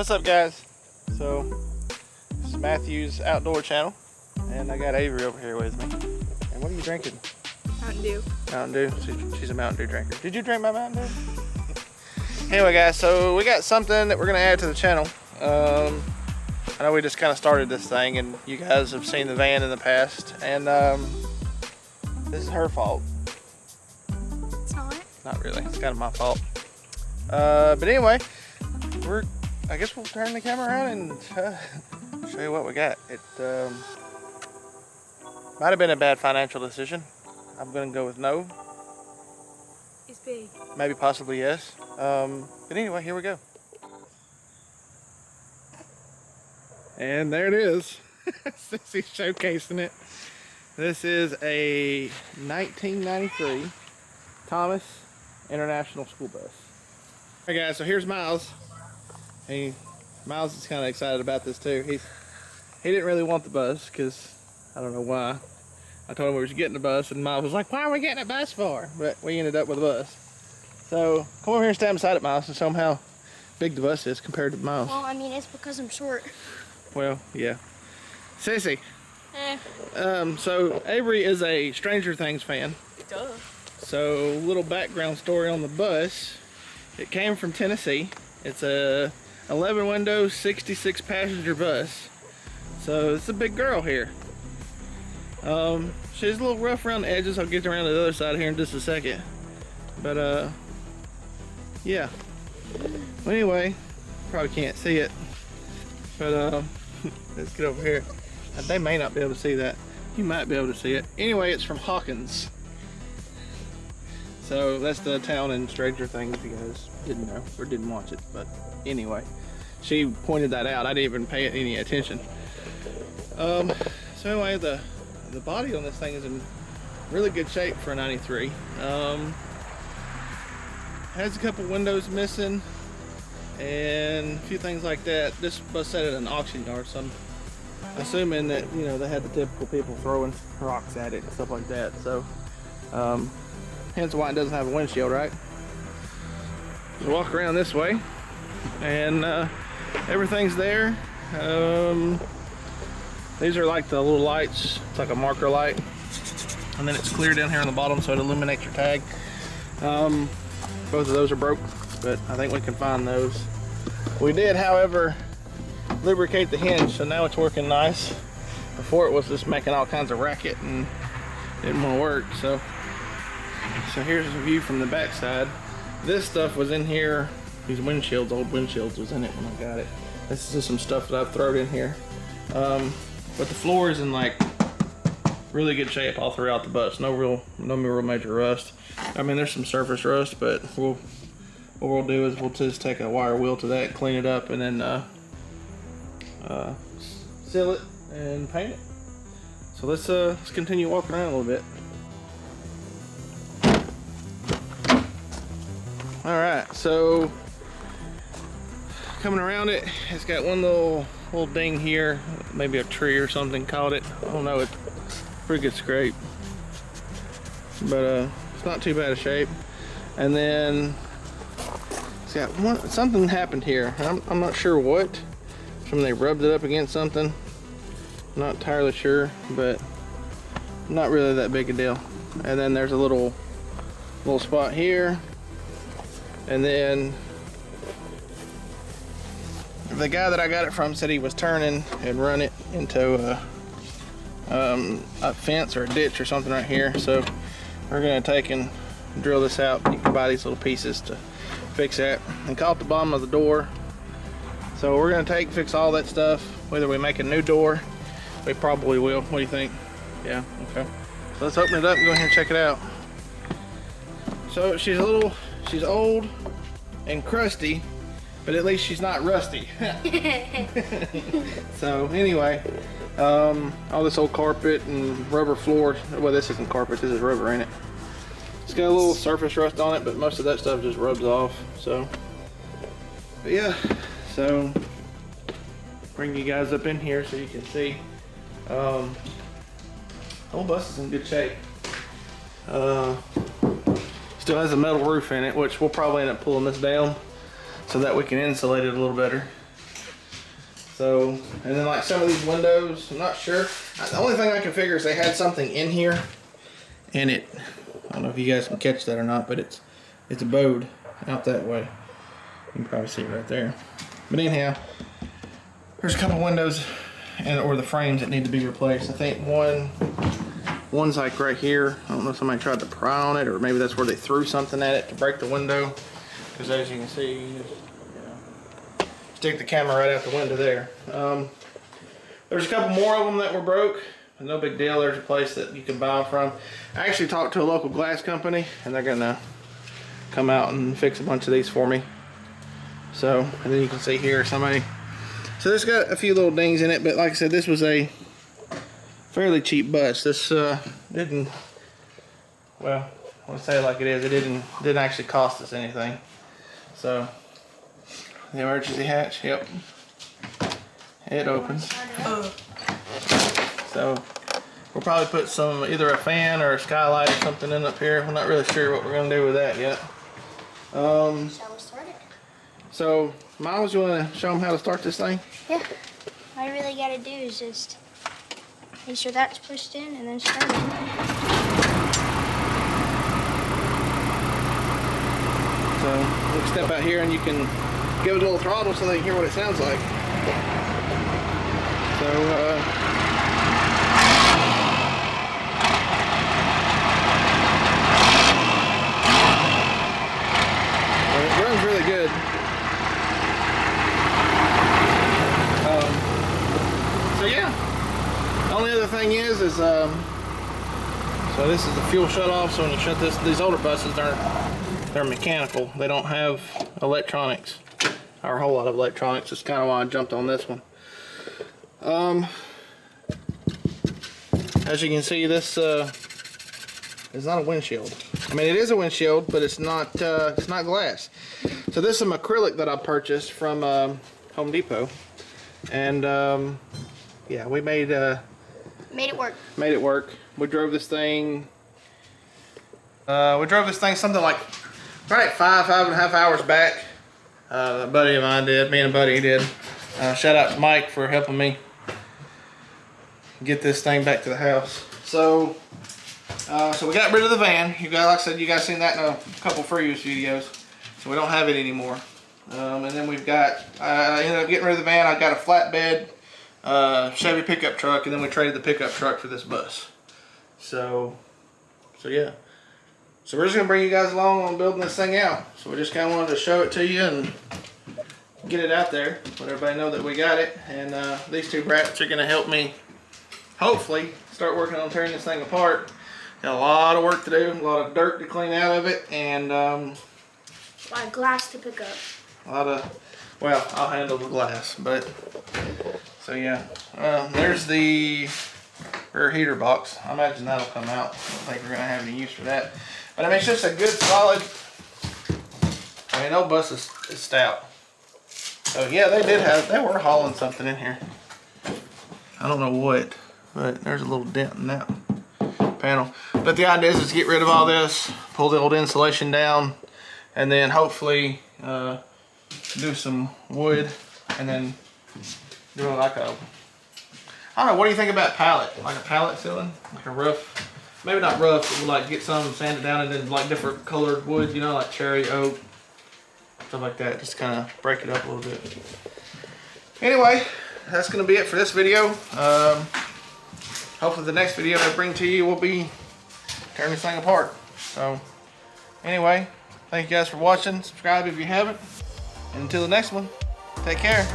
What's up, guys? So this is Matthew's outdoor channel, and I got Avery over here with me. And what are you drinking? Mountain Dew. Mountain Dew. She's a Mountain Dew drinker. Did you drink my Mountain Dew? Anyway, guys, so we got something that we're gonna add to the channel. I know we just kind of started this thing, and you guys have seen the van in the past, and this is her fault. It's not. Not really. It's kind of my fault. But anyway, I guess we'll turn the camera around and show you what we got. It might have been a bad financial decision. I'm gonna go with no. It's big. Maybe possibly yes. But anyway, here we go. And there it is. Sissy's showcasing it. This is a 1993 Thomas International School Bus. Alright guys, so here's Miles. Miles is kind of excited about this too. He didn't really want the bus because I don't know why. I told him we were getting the bus, and Miles was like, "Why are we getting a bus for?" But we ended up with a bus. So come over here and stand beside it, Miles, and show him how big the bus is compared to Miles. Well, I mean, it's because I'm short. Well, yeah. Sissy. Eh. So Avery is a Stranger Things fan. Duh. So little background story on the bus. It came from Tennessee. It's a 11 window, 66 passenger bus. So it's a big girl here. She's a little rough around the edges. I'll get around to the other side here in just a second. But yeah. Well, anyway, probably can't see it. But let's get over here. They may not be able to see that. You might be able to see it. Anyway, it's from Hawkins. So that's the town in Stranger Things, if you guys didn't know or didn't watch it. But anyway, she pointed that out. I didn't even pay it any attention. So anyway, the body on this thing is in really good shape for a 93. Has a couple windows missing and a few things like that. This bus sat at an auction yard, so I'm assuming that, you know, they had the typical people throwing rocks at it and stuff like that. So hence why it doesn't have a windshield, right? Just walk around this way, and everything's there. These are like the little lights. It's like a marker light, and then it's clear down here on the bottom, so it illuminates your tag. Both of those are broke, but I think we can find those. We did, however, lubricate the hinge, so now it's working nice. Before it was just making all kinds of racket and didn't want to work. So here's a view from the back side. This stuff was in here. These windshields, old windshields, was in it when I got it. This is just some stuff that I've thrown in here. But the floor is in like really good shape all throughout the bus. No real major rust. I mean, there's some surface rust, but what we'll do is we'll just take a wire wheel to that, clean it up, and then seal it and paint it. So let's continue walking around a little bit. All right, so coming around it, it's got one little ding here, maybe a tree or something caught it. I don't know, it's pretty good scrape, but it's not too bad a shape. And then it's got something happened here. I'm not sure what. When they rubbed it up against something, I'm not entirely sure, but not really that big a deal. And then there's a little spot here, and then the guy that I got it from said he was turning and run it into a fence or a ditch or something right here. So we're gonna take and drill this out. You can buy these little pieces to fix that. And caught the bottom of the door. So we're gonna fix all that stuff. Whether we make a new door, we probably will. What do you think? Yeah, okay. So let's open it up and go ahead and check it out. So she's old and crusty, but at least she's not rusty. So anyway, all this old carpet and rubber floor. Well, this isn't carpet, this is rubber, ain't it? It's got a little surface rust on it, but most of that stuff just rubs off. So, but yeah, so bring you guys up in here so you can see. The whole bus is in good shape. Still has a metal roof in it, which we'll probably end up pulling this down so that we can insulate it a little better. So, and then like some of these windows, I'm not sure. The only thing I can figure is they had something in here, and I don't know if you guys can catch that or not, but it's bowed out that way. You can probably see it right there. But anyhow, there's a couple windows or the frames that need to be replaced. I think one's like right here. I don't know if somebody tried to pry on it, or maybe that's where they threw something at it to break the window. Because as you can see, you just stick the camera right out the window there. There's a couple more of them that were broke. No big deal. There's a place that you can buy them from. I actually talked to a local glass company, and they're gonna come out and fix a bunch of these for me. So, and then you can see here somebody. So this got a few little dings in it, but like I said, this was a fairly cheap bus. This didn't, well, let's say it like it is. It didn't actually cost us anything. So the emergency hatch, yep, it opens. So we'll probably put some, either a fan or a skylight or something in up here. We're not really sure what we're gonna do with that yet. Shall we start it? So Miles, you want to show them how to start this thing? Yeah. All you really gotta do is just make sure that's pushed in and then start it. So we'll step out here and you can give it a little throttle so they can hear what it sounds like. So it runs really good. So yeah, the only other thing is so this is the fuel shut off. So when you shut these older buses, they're mechanical. They don't have electronics, or a whole lot of electronics. That's kind of why I jumped on this one. As you can see, this is not a windshield. I mean, it is a windshield, but it's not glass. So this is some acrylic that I purchased from Home Depot, and yeah, we made it work. Made it work. We drove this thing. Something like probably 5.5 hours back. A buddy of mine did. Me and a buddy did. Shout out to Mike for helping me get this thing back to the house. So we got rid of the van. You guys, like I said, you guys seen that in a couple previous videos. So we don't have it anymore. And then we've got, I ended up getting rid of the van. I got a flatbed Chevy pickup truck, and then we traded the pickup truck for this bus. So yeah. So we're just gonna bring you guys along on building this thing out. So we just kind of wanted to show it to you and get it out there, let everybody know that we got it. And these two brats are gonna help me, hopefully, start working on tearing this thing apart. Got a lot of work to do, a lot of dirt to clean out of it, and a lot of glass to pick up. a lot of, well, I'll handle the glass, but so yeah. There's the rear heater box. I imagine that'll come out. I don't think we're gonna have any use for that. But I mean, it's just a good solid, I mean, old bus is stout. So yeah, they were hauling something in here. I don't know what, but there's a little dent in that panel. But the idea is to get rid of all this, pull the old insulation down, and then hopefully do some wood, and then do like a, I don't know, what do you think about pallet? Like a pallet ceiling? Like a rough, maybe not rough, but we'll like get some sanded down and then like different colored wood, you know, like cherry, oak, stuff like that. Just kind of break it up a little bit. Anyway, that's going to be it for this video. Hopefully the next video I bring to you will be tearing this thing apart. So anyway, thank you guys for watching. Subscribe if you haven't. And until the next one, take care.